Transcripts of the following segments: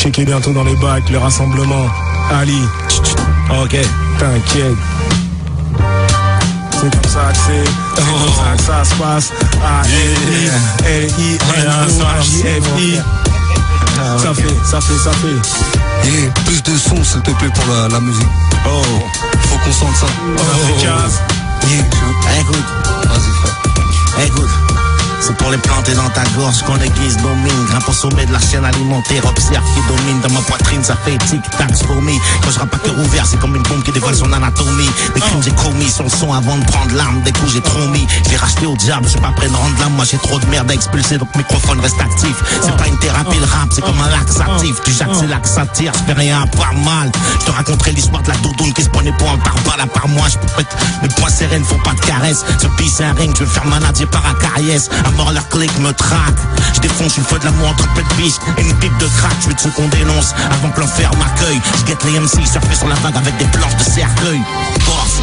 Checker bientôt dans les bacs, le rassemblement. Ali, ok, t'inquiète. C'est comme ça que c'est comme ça que ça se passe. A-L-I-L-I-N-O-J-F-I. Ça fait. Yeah, plus de son s'il te plaît pour la musique. Oh, faut qu'on sente ça. Yeah, écoute. Vas-y frère. Écoute. C'est pour les planter dans ta gorge qu'on aiguise domine. Grimpe au sommet de la chaîne alimentaire, observe qui domine. Dans ma poitrine ça fait tic-tac fourmi. Quand je rappe à cœur ouvert, c'est comme une bombe qui dévoile son anatomie. Des crimes j'ai commis sur le son avant de prendre l'arme. Des coups j'ai trop mis, j'ai racheté au diable. Je suis pas prêt de rendre l'âme, moi j'ai trop de merde à expulser. Donc microphone reste actif. C'est pas une thérapie le rap, c'est comme un laxatif. Tu jacques c'est là que ça tire, je fais rien pas mal. Je te raconterai l'histoire de la doudoune qui se prenait pour un par-balle à part moi. Je peux mettre mes poings sereines, faut pas de caresses. Ce pis c'est un ring, je veux faire manager par un carriès. Mort leur clic me traque. Je défonce une fois de l'amour entre pète biche et une pipe de crack. Je veux de ceux qu'on dénonce avant que l'enfer m'accueille. Je guette les MC surfer sur la vague avec des planches de cercueil. Boss.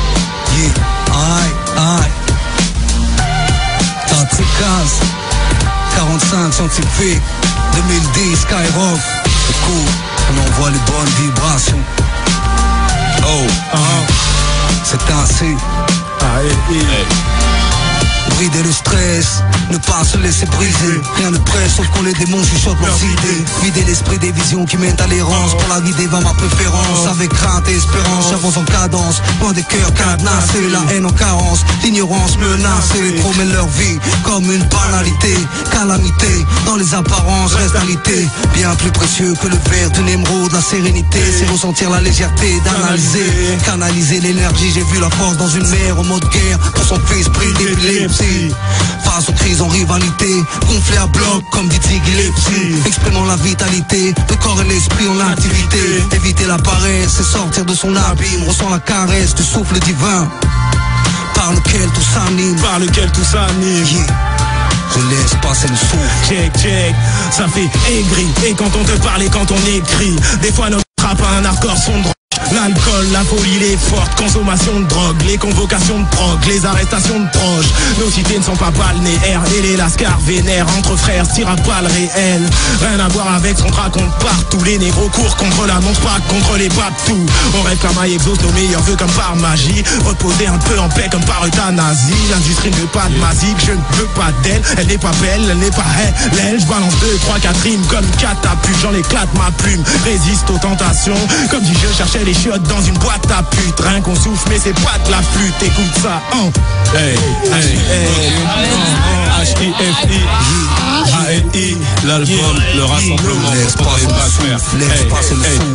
Yeah, aïe. T'as tricase 45 scientifiques 2010 Skyrock. Écoute, on envoie les bonnes vibrations. Oh, c'est ainsi. Brider le stress, ne pas se laisser briser. Rien ne presse sauf qu'on les démons chuchotent leurs idées. Vider l'esprit des visions qui mènent à l'errance. Pour la guider va ma préférence. Avec crainte et espérance, j'avance en cadence. Loin des cœurs cadenassés, la haine en carence. L'ignorance menacée, trop mènent leur vie comme une banalité. Calamité, dans les apparences reste réalité. Bien plus précieux que le verre d'une émeraude. La sérénité, c'est ressentir la légèreté d'analyser. Canaliser l'énergie, j'ai vu la force dans une mer en mode guerre. Pour son fils pris d'épilepsie. Face aux crises en rivalité, gonflé à bloc comme dit Gillespie. Exprimons la vitalité, le corps et l'esprit en activité. Éviter la paresse et sortir de son abîme. Ressent la caresse du souffle divin par lequel tout s'anime. Yeah. Je laisse passer le souffle. Check, ça fait aigri. Et quand on te parle et quand on écrit, des fois notre rap a un hardcore son de l'alcool, la folie, les fortes consommations de drogue, les convocations de prog, les arrestations de proches. Nos cités ne sont pas balnéaires et les lascars vénèrent entre frères, se tirent à balles réelles. Rien à voir avec ce qu'on te raconte partout. Les négros courent contre la montre, pas contre les papetous. On rêve qu'un maille exauce nos meilleurs vœux comme par magie. Reposer un peu en paix comme par euthanasie. L'industrie ne veut pas de masique, je ne veux pas d'elle. Elle n'est pas belle, elle n'est pas elle. Je balance 2, 3, 4 rimes comme catapulte. J'en éclate ma plume, résiste aux tentations. Comme si je cherchais les chiottes dans une boîte à pute. Rien qu'on souffle mais c'est pas de la flûte. Écoute ça. H-I-F-I A-L-I, l'album, le rassemblement.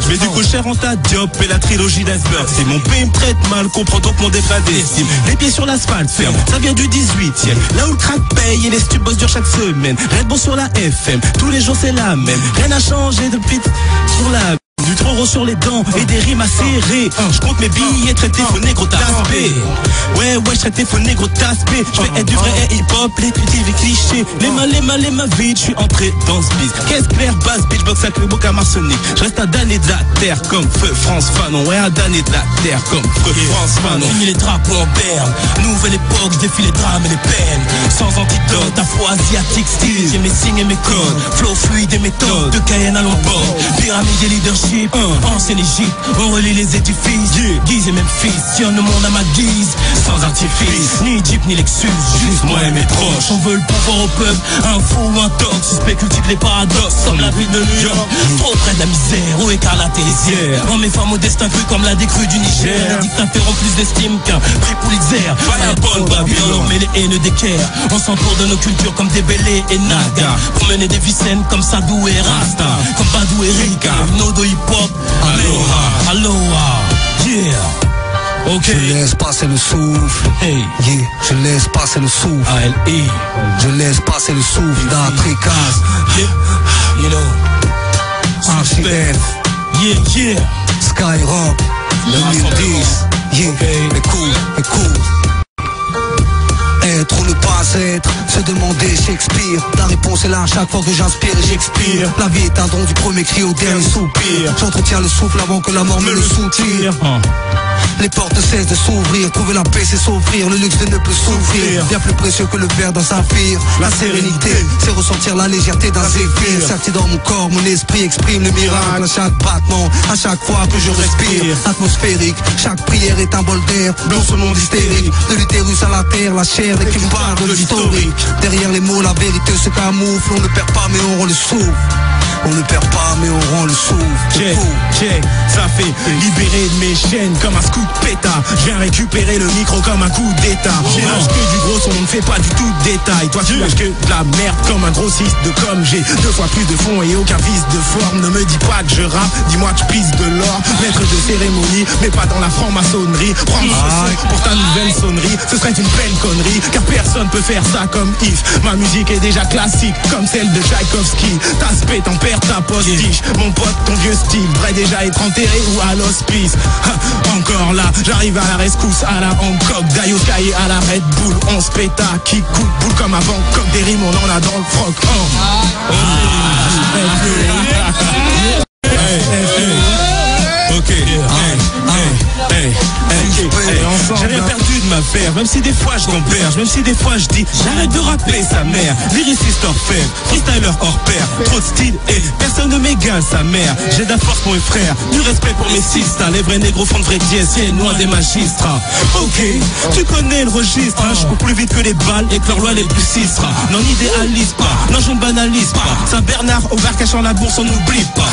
Mais du coup cher en ta diop et la trilogie d'iceberg. C'est mon pays me traite mal, comprends donc mon dégradé estime. Les pieds sur l'asphalte ferme, ça vient du 18e. Là où le crack paye et les stupes bossent dur chaque semaine. Red Bull sur la FM, tous les jours c'est la même. Rien n'a changé depuis sur la... Du trop sur les dents et des rimes acérées. Je compte mes billets, traité faux négro taspé. Ouais, je traité faux négro taspé. Je vais être du vrai hip-hop, les critiques, les clichés. Les mains vite, je suis entré dans ce biz. Caisse claire, basse, beatbox, sacré, boca marsonique. Je reste à damner de la terre comme feu France Fanon. Ouais, à damner de la terre comme feu France Fanon. Fini les drapeaux en berne. Nouvelle époque, défie les drames et les peines. Sans antidote, afro-asiatique style. J'ai mes signes et mes codes. Flow fluide et méthode. De Cayenne à Lombard. Pyramide et leadership. Ancienne Égypte, on relie les édifices. Guise et Memphis, sillonne le monde à ma guise. Sans artifice, ni Jeep ni Lexus. Juste moi et mes proches. On veut le pouvoir au peuple, un fou ou un tox. Suspect cultive les paradoxes, comme la ville de New York. Trop près de la misère, où écarlate et les airs. On met femme au destin cru comme la décrue du Niger. Les dictateurs ont plus d'estime qu'un prix Pulitzer. Pas la bonne Babylone, mais les haines d'équerre. On s'entoure de nos cultures comme des Bélé et Naga. Pour mener des vies saines comme Sadou et Rasta. Comme Badou et Rika, Nodo hip-hop. Aloha, yeah. Ok. Je laisse passer le souffle. Hey. Yeah. Je laisse passer le souffle. A-L-I. Je laisse passer le souffle d'Atricas. Yeah. You know. RCF. Yeah. Skyrock. 2010. Yeah. Écoute. Être ou ne pas être, se demander Shakespeare. La réponse est là à chaque fois que j'inspire et j'expire. La vie est un don du premier cri au dernier soupir. J'entretiens le souffle avant que la mort me le soutire. Les portes cessent de s'ouvrir, trouver la paix c'est s'offrir, le luxe de ne plus souffrir. Bien plus précieux que le verre d'un saphir. La sérénité, c'est ressentir la légèreté d'un zéphyr. Certi dans mon corps, mon esprit exprime le miracle à chaque battement, à chaque fois que je respire. Atmosphérique, chaque prière est un bol d'air dans ce monde hystérique. De l'utérus à la terre, la chair et qui me parle de l'historique. Derrière les mots, la vérité se camoufle. On ne perd pas mais on rend le souffle. On ne perd pas mais on rend le souffle. Ça fait libérer de mes chaînes comme un scoop pétard. Je viens récupérer le micro comme un coup d'état. J'ai lâche que du gros son, on ne fait pas du tout de détails. Toi tu lâches que de la merde comme un grossiste de com. J'ai 2 fois plus de fond et aucun vice de forme. Ne me dis pas que je rappe, dis-moi que je pisse de l'or. Maître de cérémonie, mais pas dans la franc-maçonnerie. Prends ce son pour ta nouvelle sonnerie, ce serait une belle connerie. Car personne peut faire ça comme If. Ma musique est déjà classique comme celle de Tchaïkovski. Ta spé t'en perds ta postiche. Mon pote, ton vieux style devrait déjà être enterré ou à l'hospice. Encore là, j'arrive à la rescousse, à la Hancock, Dayokai à la Red Bull. On se péta, qui coûte boule comme à Bangkok. Des rimes, on en a dans le froc. J'ai rien perdu de ma verve, même si des fois je gamberge, même si des fois je dis j'arrête de rapper sa mère. Lyriciste hors faible, freestyler hors pair, trop de style et personne ne m'égale sa mère. J'ai de la force pour mes frères, du respect pour mes sisters. Les vrais négros font de vrais dièses, loin des magistrats. Ok, tu connais le registre, hein, je cours plus vite que les balles et que leur loi les plus cisera. N'en idéalise pas, non je ne banalise pas. Saint-Bernard au bar cachant la bourse, on n'oublie pas.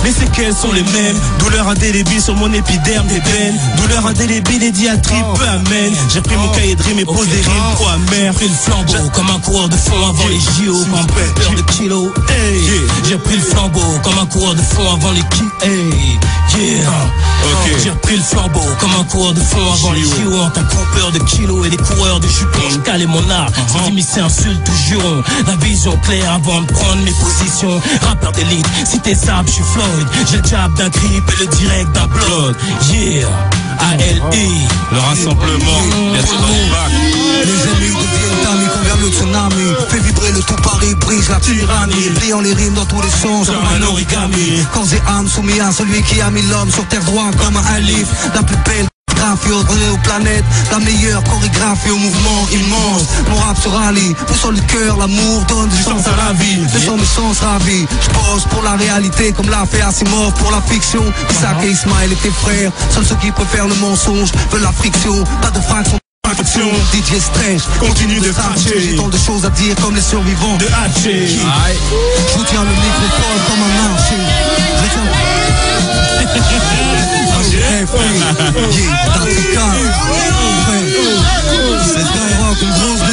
Les séquelles sont les mêmes. Douleur indélébile sur mon épiderme d'ébène. Douleur indélébile et diatribe peu amène. J'ai pris mon cahier de rime et pose des rimes trop amères. J'ai pris le flambeau comme un coureur de fond avant les JO. Comme peur de kilos. J'ai pris le flambeau comme un coureur de fond avant les J'ai repris le flambeau comme un coureur de fond avant les JO. En tant que coupeur de kilos et des coureurs de jupons. Je calais mon art, sans immiscer insulte ou juron. La vision claire avant de prendre mes positions. Rappeur d'élite, si t'es sable, je suis Floyd. J'ai le jab d'un grip et le direct d'un blood. A-L-I. Le rassemblement, bien sûr dans le bac. Les ennemis deviennent amis, convertent le tsunami. Fait vibrer le tout Paris, brise la tyrannie. Pliant les rimes dans tous les sens comme un origami. Corps et âme soumis à celui qui a mis l'homme sur terre droit comme un alif. La plus belle graphie aux planètes, la meilleure chorégraphie au mouvement immense. Mon rap se rallie, poussant le cœur, l'amour donne du sens à la vie. Le sens de sens ravi, je pose pour la réalité comme l'a fait Asimov pour la fiction. Isaac et Ismaël et tes frères, seuls ceux qui préfèrent le mensonge veulent la friction, pas de fraction. DJ Stretch, continue de cracher. J'ai tant de choses à dire comme les survivants de Haché. Je vous tiens le microphone comme un archer. C'est Skyrock, une grosse